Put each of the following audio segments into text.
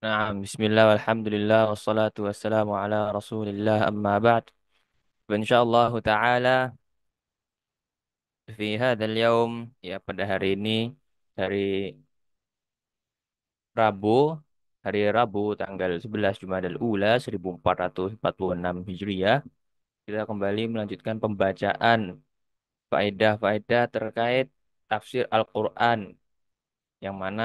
Nah, bismillah, walhamdulillah, wassalatu wassalamu ala rasulillah, amma ba'd. Insyaallah ta'ala, fi hadzal yaum, ya pada hari ini, hari Rabu, hari Rabu tanggal 11 Jumadil Ula 1446 Hijriah, kita kembali melanjutkan pembacaan faedah-faedah terkait tafsir Al-Quran, yang mana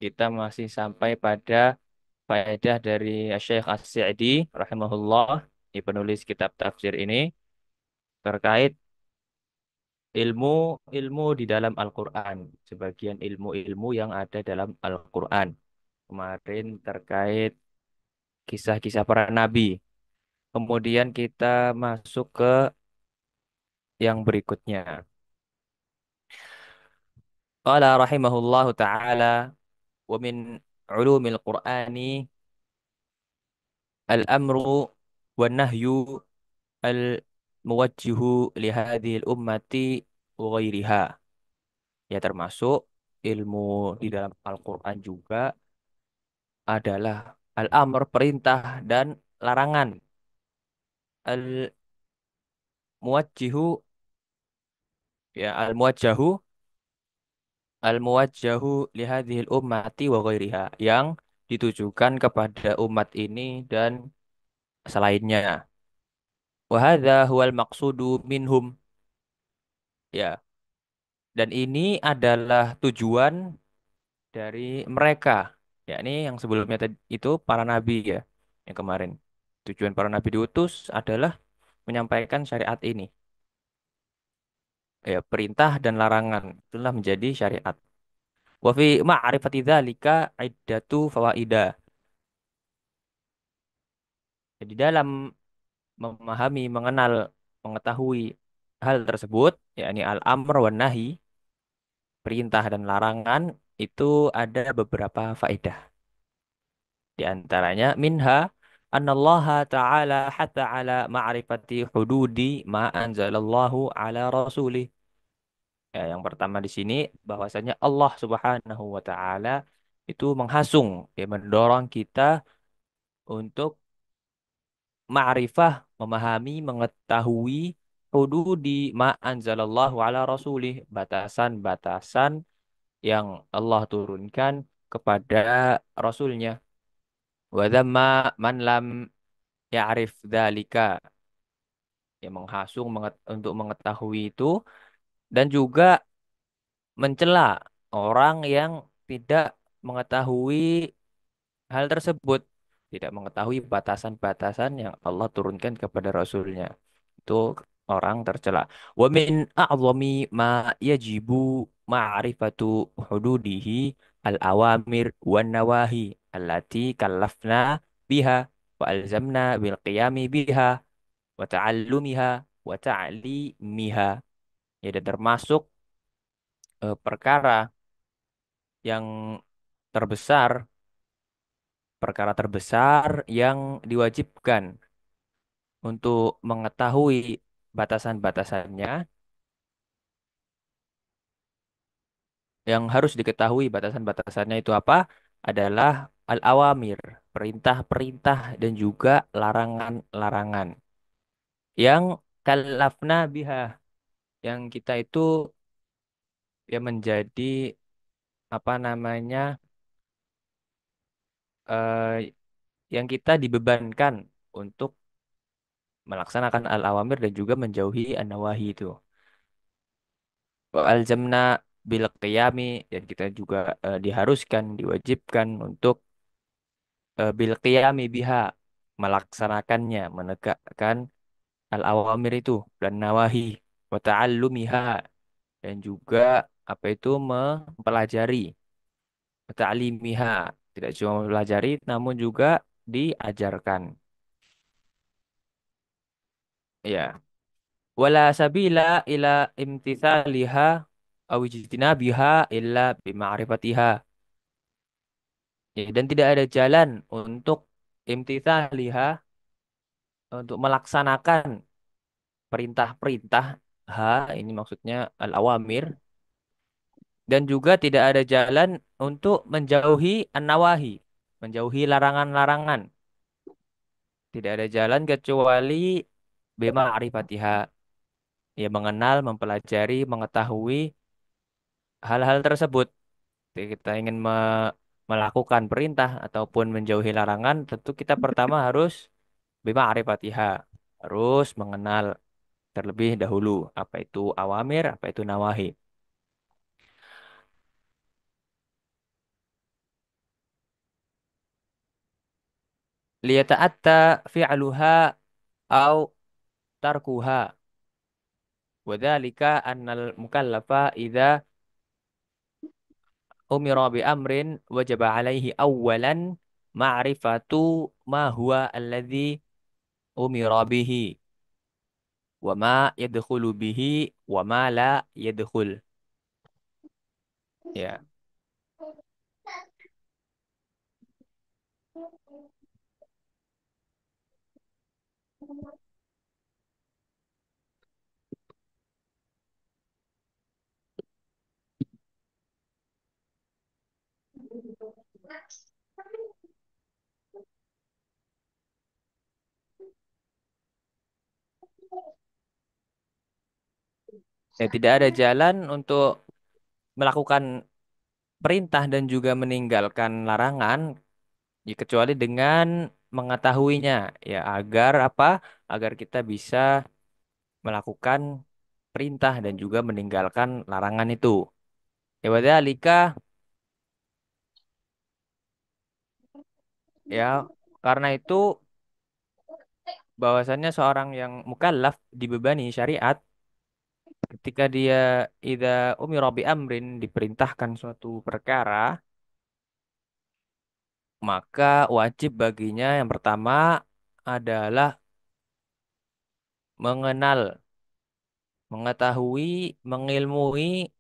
kita masih sampai pada faedah dari Syekh As-Sa'di rahimahullah, di penulis kitab tafsir ini terkait ilmu-ilmu di dalam Al-Quran, sebagian ilmu-ilmu yang ada dalam Al-Quran. Kemarin terkait kisah-kisah para nabi. Kemudian kita masuk ke yang berikutnya. Qala rahimahullahu ta'ala wa min ulumil Qur'ani al-amru wa nahyu al-muwajjihu li hadhil ummati wa ghairiha. Ya, termasuk ilmu di dalam Al-Quran juga adalah al-amr, perintah, dan larangan. Al-muwajjihu, ya, al-muwajjahu li hadhil ummati wa ghairiha, yang ditujukan kepada umat ini dan selainnya. Wa hadza huwal maqsudu minhum, ya, dan ini adalah tujuan dari mereka, yakni yang sebelumnya tadi itu para nabi, ya, yang kemarin. Tujuan para nabi diutus adalah menyampaikan syariat ini, ya, perintah dan larangan itulah menjadi syariat. Wa fi ma'rifati dzalika iddatu fawaida. Jadi dalam memahami, mengenal, mengetahui hal tersebut, yakni al-amr wan nahi, perintah dan larangan, itu ada beberapa faedah. Di antaranya minha annallaha ta'ala hatta ala ma'rifati hududi ma anzalallahu ala rasulih. Ya, yang pertama di sini bahwasanya Allah Subhanahu wa taala itu menghasung, ya, mendorong kita untuk ma'rifah, memahami, mengetahui hududi ma anzalallahu ala rasulih, batasan-batasan yang Allah turunkan kepada rasulnya. Wa dzamma man lam ya'rif dzalika, yang menghasung untuk mengetahui itu, dan juga mencela orang yang tidak mengetahui hal tersebut, tidak mengetahui batasan-batasan yang Allah turunkan kepada Rasulnya. Itu orang tercela. Wa min a'zami ma yajibu ma'rifatu hududihi al-awamir wan nawahi allati kallafna biha wa alzamna bil qiyami biha wa ta'allumiha wa ta'limiha. Ya, dan termasuk perkara yang terbesar, perkara terbesar yang diwajibkan untuk mengetahui batasan-batasannya, yang harus diketahui batasan-batasannya itu apa? Adalah al-awamir, perintah-perintah dan juga larangan-larangan. Yang kalafna biha, yang kita itu ya menjadi apa namanya, yang kita dibebankan untuk melaksanakan al-awamir dan juga menjauhi an-nawahi itu. Wa alzamna bil qiyami, dan kita juga diharuskan, diwajibkan untuk bil qiyami biha, melaksanakannya, menegakkan al-awamir itu dan nawahi, wa ta'allumiha, dan juga apa itu mempelajari, wa ta'limiha, tidak cuma mempelajari namun juga diajarkan. Ya, wala sabila ila imtithaliha aw ijtinabiha illa bima'rifatiha. Ya, dan tidak ada jalan untuk imtithaliha, untuk melaksanakan perintah-perintah, ini maksudnya al-awamir, dan juga tidak ada jalan untuk menjauhi an-nawahi. menjauhi larangan-larangan. Tidak ada jalan kecuali bima'rifatiha. Ya mengenal, mempelajari, mengetahui hal-hal tersebut. Ketika kita ingin melakukan perintah ataupun menjauhi larangan, tentu kita pertama harus bima'rifatiha. Harus mengenal terlebih dahulu apa itu awamir, apa itu nawahi. Liyata'atta fi'luha au tarkuha. Wadzalika annal mukallafa idza umira bi amrin wajaba alaihi awwalan ma'rifatu ma huwa alladhi umira bihi wa ma yadkhulu bihi wa ma la yadkhul. Ya, tidak ada jalan untuk melakukan perintah dan juga meninggalkan larangan ya, kecuali dengan mengetahuinya ya agar apa? Agar kita bisa melakukan perintah dan juga meninggalkan larangan itu. Ya wadzalika ya karena itu bahwasannya seorang yang mukallaf dibebani syariat ketika dia idza umira bi amrin diperintahkan suatu perkara maka wajib baginya yang pertama adalah mengenal, mengetahui, mengilmui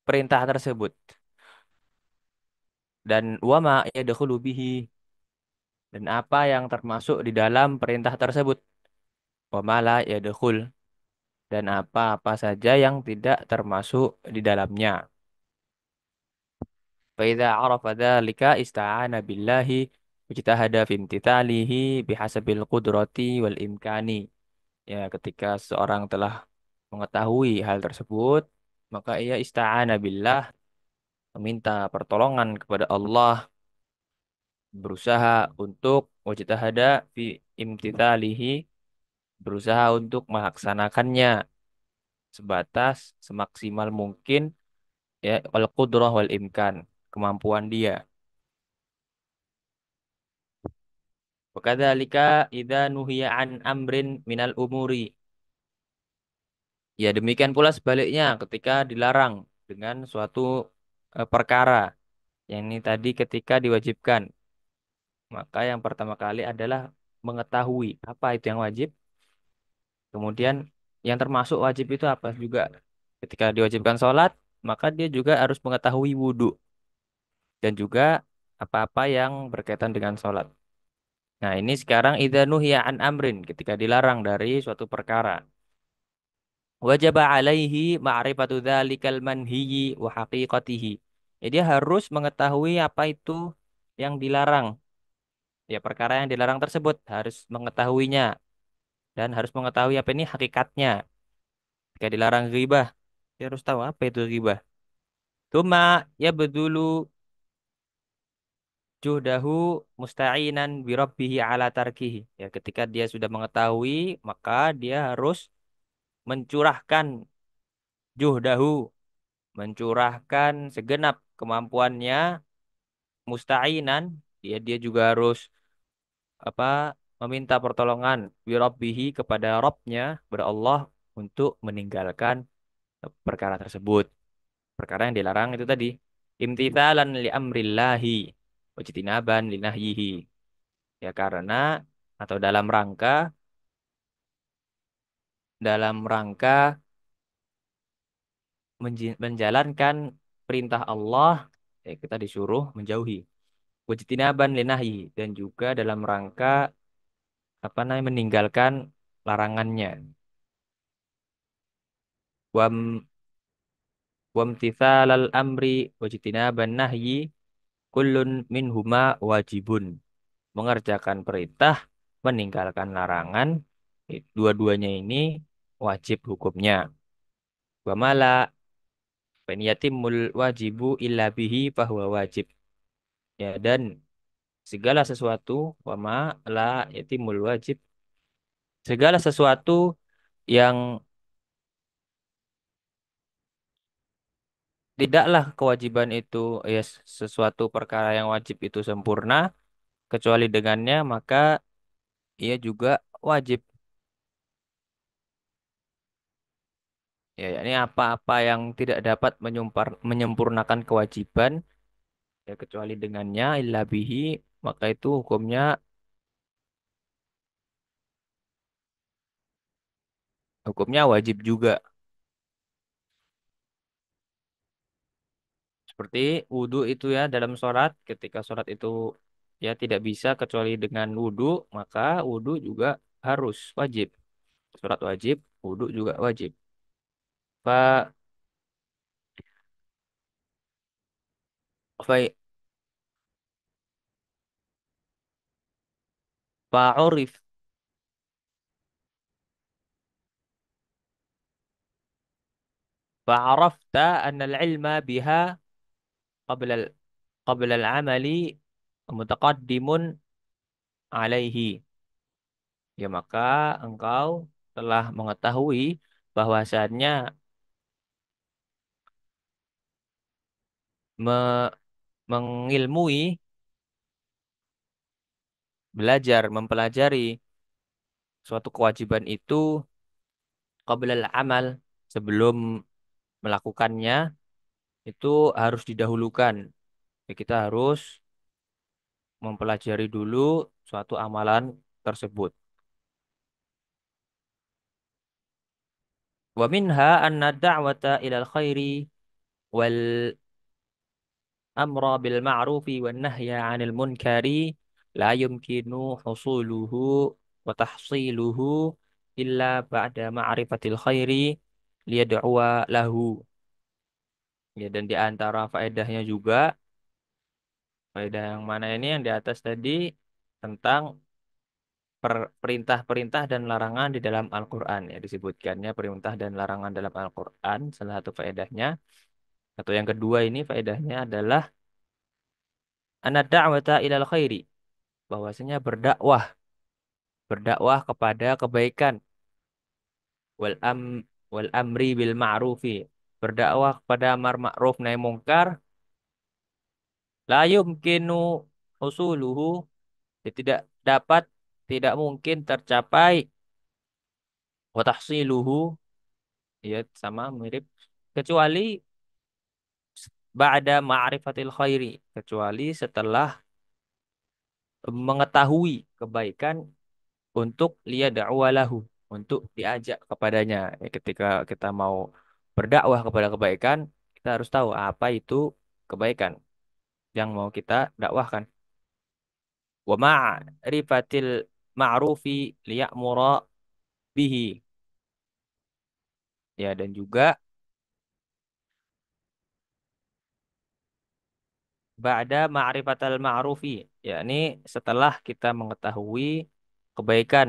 perintah tersebut dan wama yadkhulu bihi dan apa yang termasuk di dalam perintah tersebut wama la yadkhul dan apa-apa saja yang tidak termasuk di dalamnya. فإذا عرف ذلك استعان بالله واجتهد في امتثاله بحسب القدرة والإمكان. Ya, ketika seorang telah mengetahui hal tersebut, maka ia ista'ana billah, meminta pertolongan kepada Allah, berusaha untuk wajtahada fi imtithalihi, berusaha untuk melaksanakannya sebatas semaksimal mungkin ya al qudrah wal imkan, kemampuan dia. Wakadzalika idza nuhiya an amrin minal umuri. Ya demikian pula sebaliknya ketika dilarang dengan suatu perkara. Yang ini tadi ketika diwajibkan, maka yang pertama kali adalah mengetahui apa itu yang wajib. Kemudian yang termasuk wajib itu apa juga. Ketika diwajibkan sholat, maka dia juga harus mengetahui wudhu dan juga apa-apa yang berkaitan dengan sholat. Nah ini sekarang idza nuhiya an amrin ketika dilarang dari suatu perkara. Wajaba alaihi ma'rifatu dzalikal manhiyyi wa haqiqatihi. Jadi dia harus mengetahui apa itu yang dilarang. Ya, perkara yang dilarang tersebut harus mengetahuinya dan harus mengetahui apa ini hakikatnya. Jika dilarang ghibah, dia harus tahu apa itu ghibah. Tuma ya bedulu juhdahu musta'inan bi rabbihi ala tarkihi. Ya, ketika dia sudah mengetahui, maka dia harus mencurahkan juhdahu, mencurahkan segenap kemampuannya musta'inan. Dia juga harus apa meminta pertolongan bi rabbihi kepada Rabbnya, kepada Allah untuk meninggalkan perkara tersebut. Perkara yang dilarang itu tadi. Imtithalan li amrillahi wajtinaban li nahyihi. Ya karena atau dalam rangka menjalankan perintah Allah ya kita disuruh menjauhi wajtinaban li nahyi dan juga dalam rangka apa namanya meninggalkan larangannya. Wam wamtithalal amri wajtinaban nahyi kullun minhuma wajibun. Mengerjakan perintah, meninggalkan larangan, dua-duanya ini wajib hukumnya. Wa mala yatimul wajibu illa bihi fahuwa wajib. Ya, dan segala sesuatu wa ma la yatimul wajib, segala sesuatu yang tidaklah kewajiban itu ya sesuatu perkara yang wajib itu sempurna kecuali dengannya maka ia juga wajib. Ya, ini apa-apa yang tidak dapat menyempurnakan kewajiban ya kecuali dengannya illa bihi maka itu hukumnya wajib juga. Seperti wudhu itu ya dalam sholat, ketika sholat itu ya tidak bisa kecuali dengan wudhu, maka wudhu juga harus wajib. Sholat wajib, wudhu juga wajib. Fa fa fa'urif fa'arafta anna al-ilma biha qabla qabla al-amali mutaqaddimun alaihi. Ya maka engkau telah mengetahui bahwasannya me- mengilmui, belajar, mempelajari suatu kewajiban itu qablal amal, sebelum melakukannya itu harus didahulukan. Ya, kita harus mempelajari dulu suatu amalan tersebut. Wa minha anna da'wata ilal khairi wal amra bil ma'rufi wan nahya 'anil munkari la yumkinu husuluhu wa tahsiluhu illa ba'da ma'rifatil khairi liyad'uwa lahu. Ya, dan di antara faedahnya juga, faedah yang mana ini yang di atas tadi tentang perintah-perintah dan larangan di dalam Al-Quran. Ya, disebutkannya perintah dan larangan dalam Al-Quran. Salah satu faedahnya, atau yang kedua ini faedahnya adalah anad da'wata ilal khairi. Bahwasanya berdakwah kepada kebaikan. Wal am wal amri bil ma'rufi. Berdakwah kepada amar ma'ruf nahi mungkar. La yumkinu usuluhu. Ya, tidak dapat, tidak mungkin tercapai wa tahsiluhu, ya sama mirip, kecuali ba'da ma'rifatil khairi, kecuali setelah mengetahui kebaikan untuk liyad'uwalahu, untuk diajak kepadanya. Ya, ketika kita mau berdakwah kepada kebaikan kita harus tahu apa itu kebaikan yang mau kita dakwahkan. Wa ma'rifatil ma'rufi liya'mura bihi. Ya, dan juga ba'da ma'rifatal ma'rufi, yakni setelah kita mengetahui kebaikan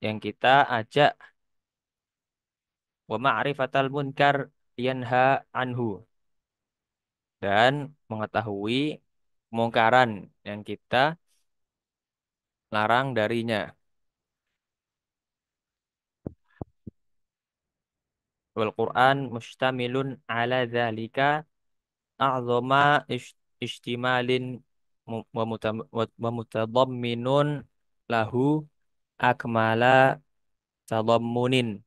yang kita ajak, wa ma'rifatal munkar yanha anhu, dan mengetahui kemungkaran yang kita larang darinya. Wal Quran mustamilun ala dzalika a'zama istimalin wa mutadamminun lahu akmala tadammunin.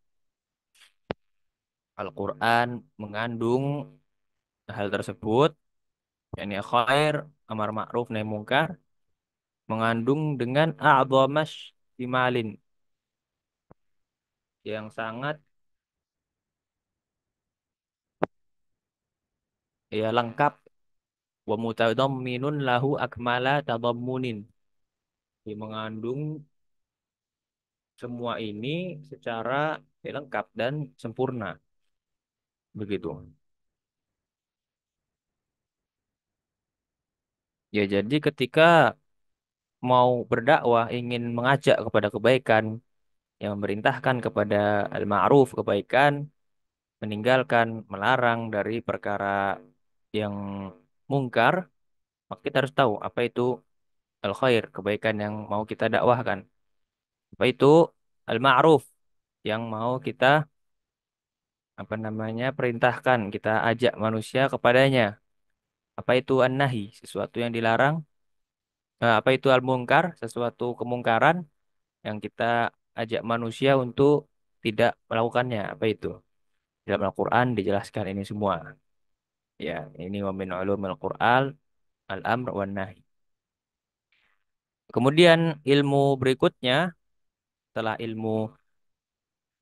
Al-Quran mengandung hal tersebut, yakni khair, amar ma'ruf nahi mungkar, mengandung dengan a'dhamas imalin, yang sangat ya lengkap, wa mutadamminun lahu akmala tadammunin. Dia mengandung semua ini secara ya, lengkap dan sempurna. Begitu. Ya, jadi ketika mau berdakwah, ingin mengajak kepada kebaikan, yang memerintahkan kepada al-ma'ruf, kebaikan, meninggalkan, melarang dari perkara yang mungkar, maka kita harus tahu apa itu al-khair, kebaikan yang mau kita dakwahkan. Apa itu al-ma'ruf, yang mau kita apa namanya perintahkan, kita ajak manusia kepadanya. Apa itu an-nahi, sesuatu yang dilarang. Apa itu al-munkar, sesuatu kemungkaran yang kita ajak manusia untuk tidak melakukannya. Apa itu? Dalam Al-Quran dijelaskan ini semua. Ya, ini wa min ulumil Quran al-amr wan nahi. Kemudian ilmu berikutnya setelah ilmu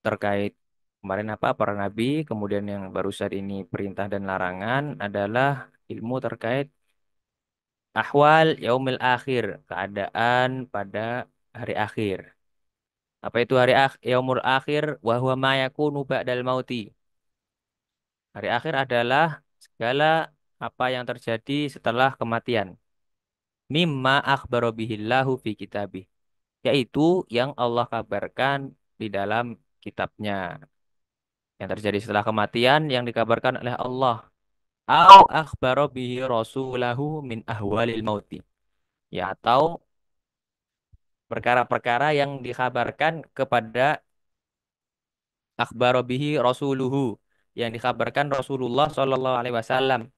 terkait kemarin apa para nabi, kemudian yang barusan ini perintah dan larangan adalah ilmu terkait ahwal yaumil akhir, keadaan pada hari akhir. Apa itu yaumul akhir? Wa huwa ma yakunu ba'dal mauti. Hari akhir adalah segala apa yang terjadi setelah kematian. Mimma akhbaro bihillahu fi kitabih. Yaitu yang Allah kabarkan di dalam kitabnya. Yang terjadi setelah kematian yang dikabarkan oleh Allah. Au akhbaro bihi rasulahu min ahwalil mauti. Ya, atau perkara-perkara yang dikabarkan kepada akhbaro bihi rasuluhu. Yang dikabarkan Rasulullah Shallallahu Alaihi Wasallam.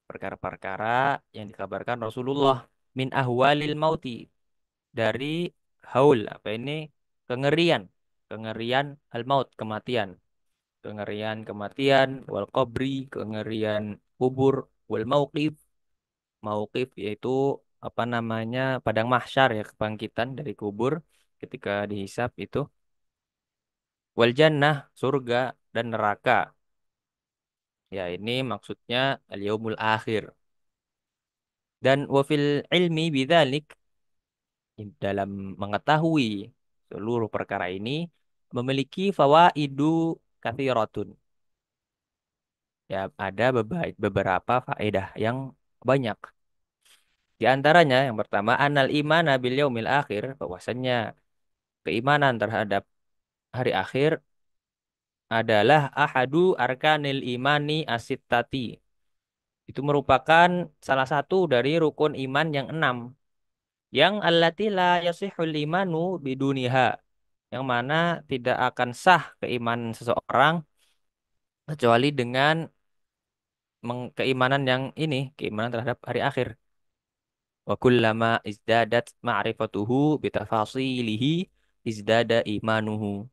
Perkara-perkara yang dikabarkan Rasulullah min ahwalil mauti, dari haul apa ini kengerian, kengerian al maut, kematian, kengerian kematian, wal qabri, kengerian kubur, wal mauqif, mauqif yaitu apa namanya padang mahsyar, ya kebangkitan dari kubur ketika dihisap itu, wal jannah, surga dan neraka. Ya, ini maksudnya al yaumul akhir. Dan wafil ilmi bidzalik, dalam mengetahui seluruh perkara ini memiliki fawaidu katsiratun. Ya, ada beberapa faedah yang banyak. Di antaranya yang pertama anal imana bil yaumil akhir, bahwasannya keimanan terhadap hari akhir adalah ahadu arkanil imani asittati. Itu merupakan salah satu dari rukun iman yang enam, yang allati la yasihul imanu biduniha, yang mana tidak akan sah keimanan seseorang kecuali dengan keimanan yang ini, keimanan terhadap hari akhir. Wa kullama izdadat ma'rifatuhu bitafasilihi izdada imanuhu.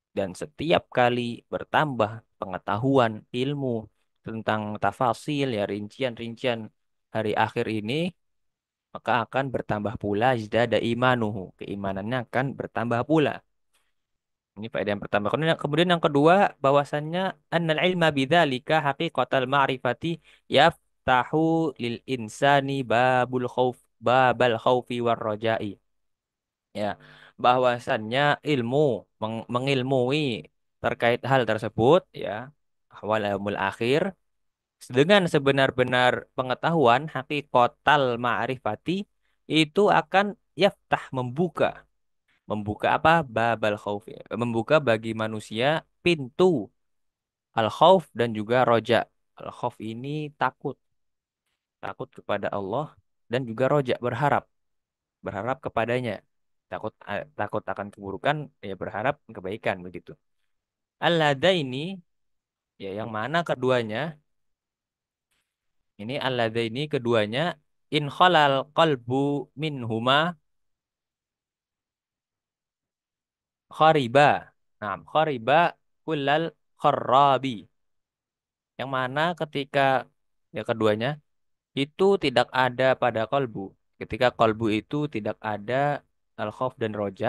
Dan setiap kali bertambah pengetahuan ilmu tentang tafasil, ya rincian-rincian hari akhir ini, maka akan bertambah pula izdada imanuhu. Keimanannya akan bertambah pula. Ini faedah yang pertama. Kemudian yang kedua, bahwasannya annal ilma bidzalika haqiqatal ma'rifati yaftahu lil insani babal khaufi war rajai. Ya, bahwasannya ilmu mengilmui terkait hal tersebut, ya, ahwal yaumul akhir, dengan sebenar-benar pengetahuan haqiqatal ma'rifati, itu akan yaftah, membuka apa babal khauf, ya. Membuka bagi manusia pintu al khauf dan juga roja. Al khauf ini takut, takut kepada Allah, dan juga roja, berharap, berharap kepadanya. Takut akan keburukan, ya berharap kebaikan, begitu. Allada ini, ya yang mana keduanya, ini allada ini keduanya, in khalal qalbu minhuma khariba. Nah, khariba kullal kharabi. Yang mana ketika ya keduanya itu tidak ada pada kolbu. Ketika kolbu itu tidak ada al-khauf dan roja,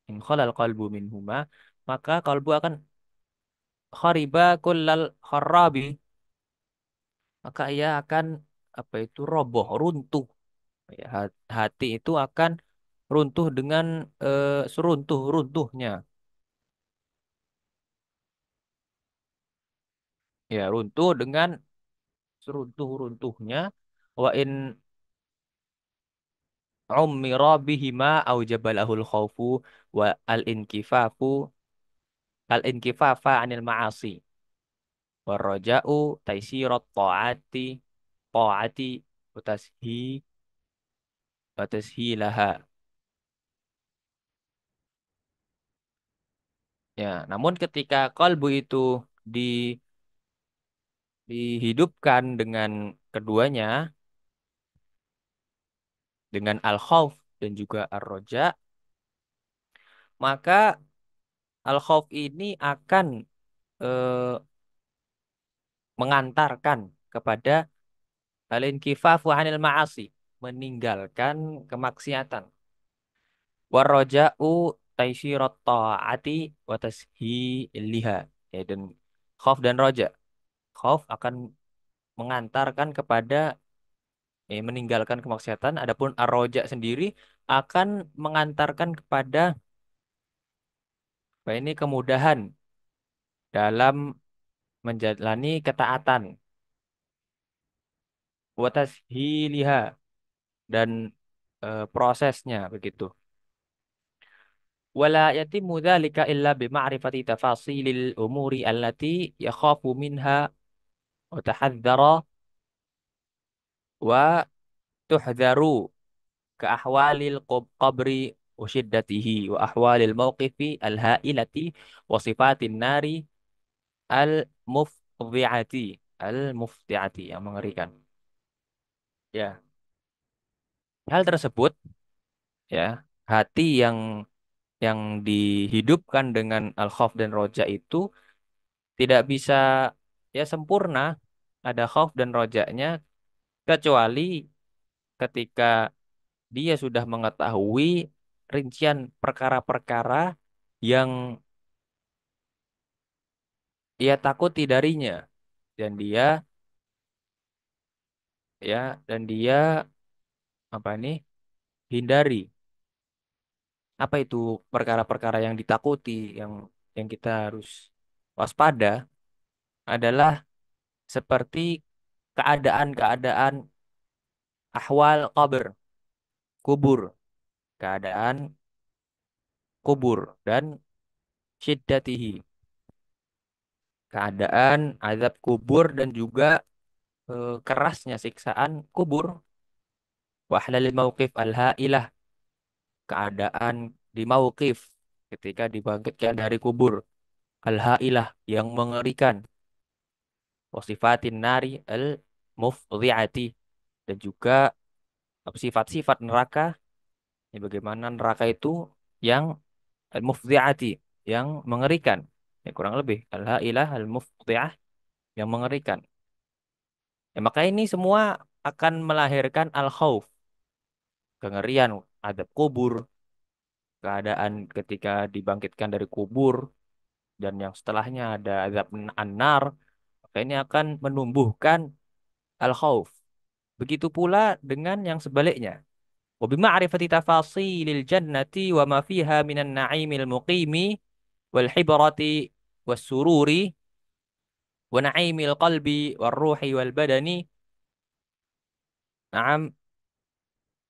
in khalal qalbu minhuma, maka kolbu akan khariba kullal kharabi, maka ia akan apa itu roboh, runtuh. Ya, hati itu akan runtuh dengan seruntuh-runtuhnya. Ya, runtuh dengan seruntuh-runtuhnya. Wa in ummira bihima au jabalahul khawfu wa al-inkifafa anil ma'asi warraja'u taisirat ta'ati wa tashilaha. Ya, namun ketika kalbu itu di dihidupkan dengan keduanya, dengan al-khauf dan juga ar-roja, maka al-khauf ini akan eh, mengantarkan kepada al-inkifafu anil ma'asi, meninggalkan kemaksiatan. Warroja'u taisyirat ta'ati wa tashiliha. Ya, dan khauf dan roja. Khauf akan mengantarkan kepada meninggalkan kemaksiatan. Adapun ar-roja sendiri akan mengantarkan kepada ini kemudahan dalam menjalani ketaatan. Wa tashiliha dan prosesnya begitu. ولا يتم ذلك إلا بمعرفة تفاصيل الأمور التي يخاف منها وتحذر وتحذر كأحوال القبر وشدته وأحوال الموقف الهائلة وصفات النار المفضعة المفضعة yang mengerikan. Ya, hal tersebut ya, hati yang dihidupkan dengan al-khauf dan roja itu tidak bisa ya sempurna ada khauf dan rojanya kecuali ketika dia sudah mengetahui rincian perkara-perkara yang ia takuti darinya dan dia apa ini hindari. Apa itu perkara-perkara yang ditakuti yang kita harus waspada adalah seperti keadaan-keadaan ahwal qabr, kubur, keadaan kubur dan syiddatihi, keadaan azab kubur dan juga kerasnya siksaan kubur. Wahlalil mauqif al-hailah, keadaan di mauqif ketika dibangkitkan dari kubur al-hailah yang mengerikan. Wasifatin nari al-mufdhi'ati, dan juga sifat-sifat neraka, ya, bagaimana neraka itu yang al-mufdhi'ati, yang mengerikan. Ya, kurang lebih al-hailah al-mufdhi'ah, yang mengerikan. Ya, maka ini semua akan melahirkan al-khauf, kengerian, adab kubur, keadaan ketika dibangkitkan dari kubur, dan yang setelahnya ada azab an-nar, maka ini akan menumbuhkan al-khauf. Begitu pula dengan yang sebaliknya. Wa bima'rifati tafasilil jannati wa ma fiha minan na'imil muqimi wal hibrati was sururi wa na'imil qalbi wal ruhi wal badani. Naam.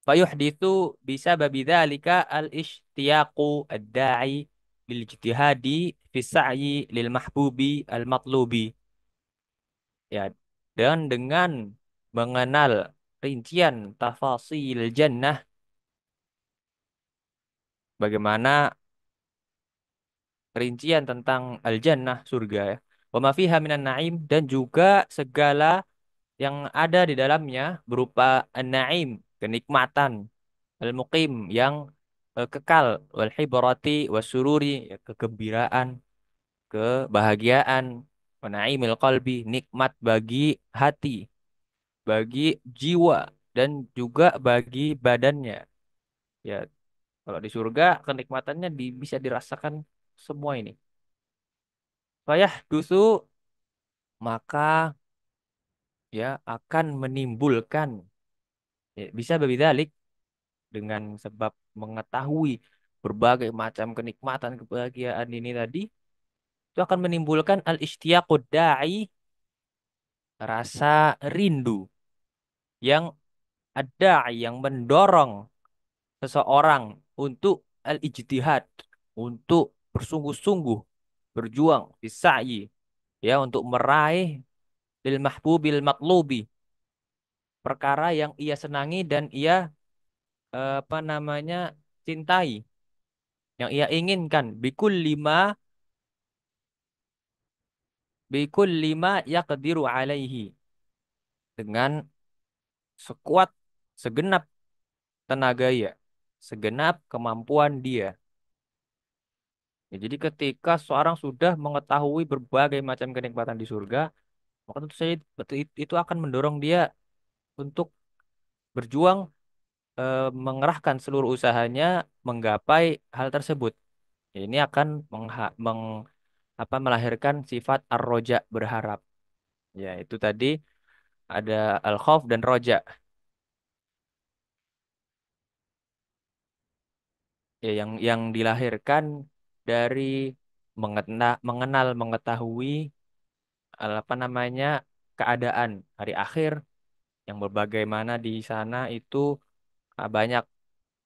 فيحدث بسبب ذلك الاشتياق الداعي للاجتهاد في السعي للمحبوب المطلوب. Ya, dan dengan mengenal rincian tafasil jannah, bagaimana rincian tentang al jannah surga ya, wa ma fiha minan naim, dan juga segala yang ada di dalamnya berupa an-naim, kenikmatan, al-muqim yang kekal, wal hibrati wasururi, ya, kegembiraan, kebahagiaan, wa naimil qalbi, nikmat bagi hati, bagi jiwa, dan juga bagi badannya. Ya, kalau di surga kenikmatannya bisa dirasakan semua ini. Fayah dusu, maka ya akan menimbulkan, ya, bisa berbidalik dengan sebab mengetahui berbagai macam kenikmatan kebahagiaan ini tadi, itu akan menimbulkan al-ishtiyaqud da'i, rasa rindu yang ada yang mendorong seseorang untuk al-ijtihad, untuk bersungguh-sungguh berjuang bisa'yi, ya, untuk meraih lil mahbubil matlubi, perkara yang ia senangi dan ia apa namanya cintai, yang ia inginkan, bikul lima yaqdiru alaihi, dengan sekuat segenap tenaga ia, segenap kemampuan dia. Ya, jadi ketika seorang sudah mengetahui berbagai macam kenikmatan di surga, maka tentu saja itu akan mendorong dia untuk berjuang, mengerahkan seluruh usahanya menggapai hal tersebut. Ya, ini akan melahirkan sifat ar-roja, berharap. Ya, itu tadi ada al-khauf dan roja. Ya, yang dilahirkan dari mengenal, mengetahui apa namanya keadaan hari akhir, yang berbagai mana di sana itu banyak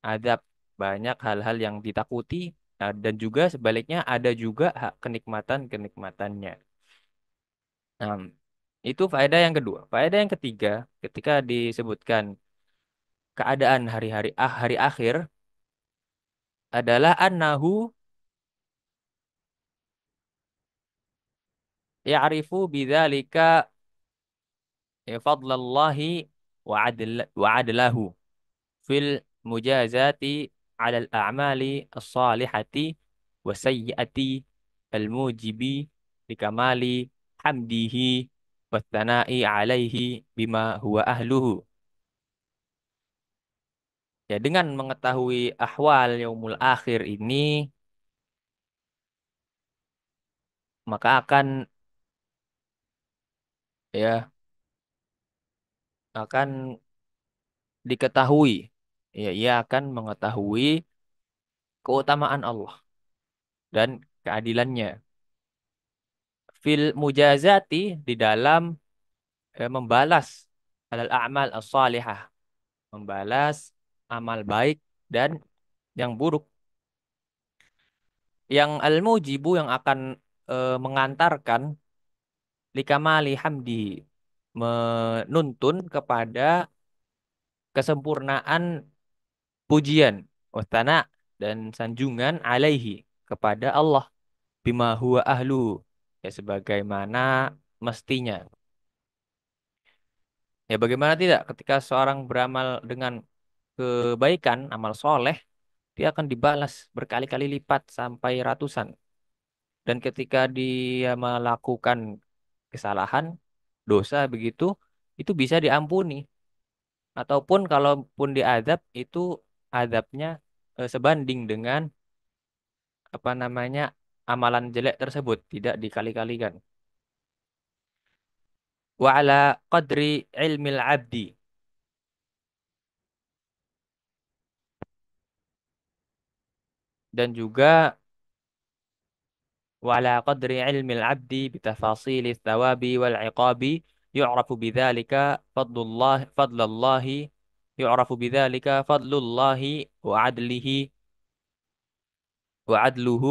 adab, banyak hal-hal yang ditakuti, dan juga sebaliknya ada juga hak kenikmatan-kenikmatannya. Nah, itu faedah yang kedua. Faedah yang ketiga, ketika disebutkan keadaan hari akhir, adalah annahu ya'rifu bidzalika fadlallahi wa adlahu fil mujazati 'ala al-a'mali as-salihati wa sayyiati al-mujibi likamali hamdihi wa tsana'i 'alaihi bima huwa ahluhu. Ya, dengan mengetahui ahwal yaumul akhir ini, maka ya akan diketahui, ya, ia akan mengetahui keutamaan Allah dan keadilannya fil mujazati, di dalam membalas alal a'mal as-salihah, membalas amal baik dan yang buruk, yang al-mujibu, yang akan mengantarkan likamali hamdi, menuntun kepada kesempurnaan pujian, wastana, dan sanjungan alaihi, kepada Allah, bima huwa ahlu, ya, sebagaimana mestinya. Ya, bagaimana tidak ketika seorang beramal dengan kebaikan, amal soleh, dia akan dibalas berkali-kali lipat sampai ratusan. Dan ketika dia melakukan kesalahan, dosa begitu, itu bisa diampuni. Ataupun kalaupun diadab, itu adabnya sebanding dengan apa namanya amalan jelek tersebut, tidak dikali-kalikan. Wa ala qadri ilmil abdi, dan juga وعلى قدر علم العبد بتفاصيل الثواب والعقاب يعرف بذلك فضل الله يعرف بذلك فضل الله وعدله وعدله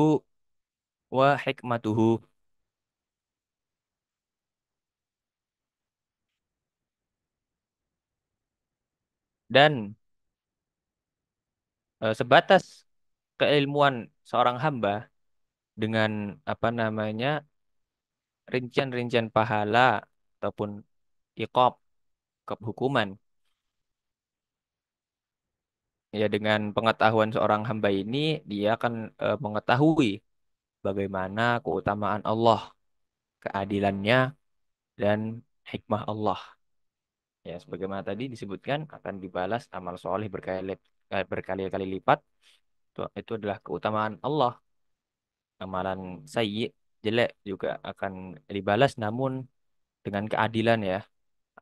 وحكمته. Dan sebatas keilmuan seorang hamba dengan apa namanya rincian-rincian pahala ataupun iqab, hukuman, ya, dengan pengetahuan seorang hamba ini, dia akan mengetahui bagaimana keutamaan Allah, keadilannya, dan hikmah Allah. Ya, sebagaimana tadi disebutkan, akan dibalas amal soleh berkali-kali lipat. Itu adalah keutamaan Allah. Amalan sayyi, jelek, juga akan dibalas, namun dengan keadilan, ya.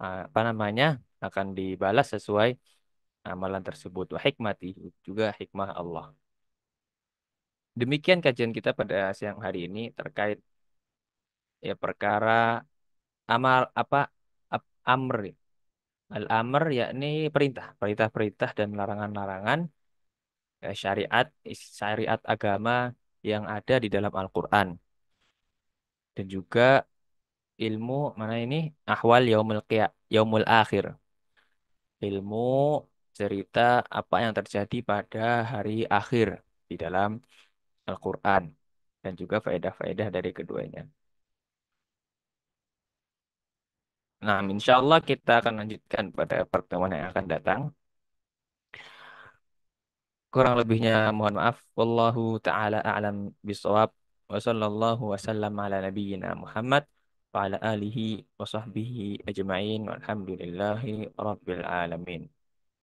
Apa namanya? Akan dibalas sesuai amalan tersebut. Wa hikmati, juga hikmah Allah. Demikian kajian kita pada siang hari ini terkait, ya, perkara amal apa amr. Al-amr yakni perintah, perintah-perintah dan larangan-larangan syariat agama yang ada di dalam Al-Quran dan juga ilmu mana ini ahwal yaumul akhir, ilmu cerita apa yang terjadi pada hari akhir di dalam Al-Quran dan juga faedah-faedah dari keduanya. Nah, insya Allah kita akan lanjutkan pada pertemuan yang akan datang. Kurang lebihnya mohon maaf. Wallahu taala a'lam bisawab. Wa sallallahu wasallam ala nabiyyina Muhammad wa ala alihi wa sahbihi ajma'in. Walhamdulillahi rabbil alamin.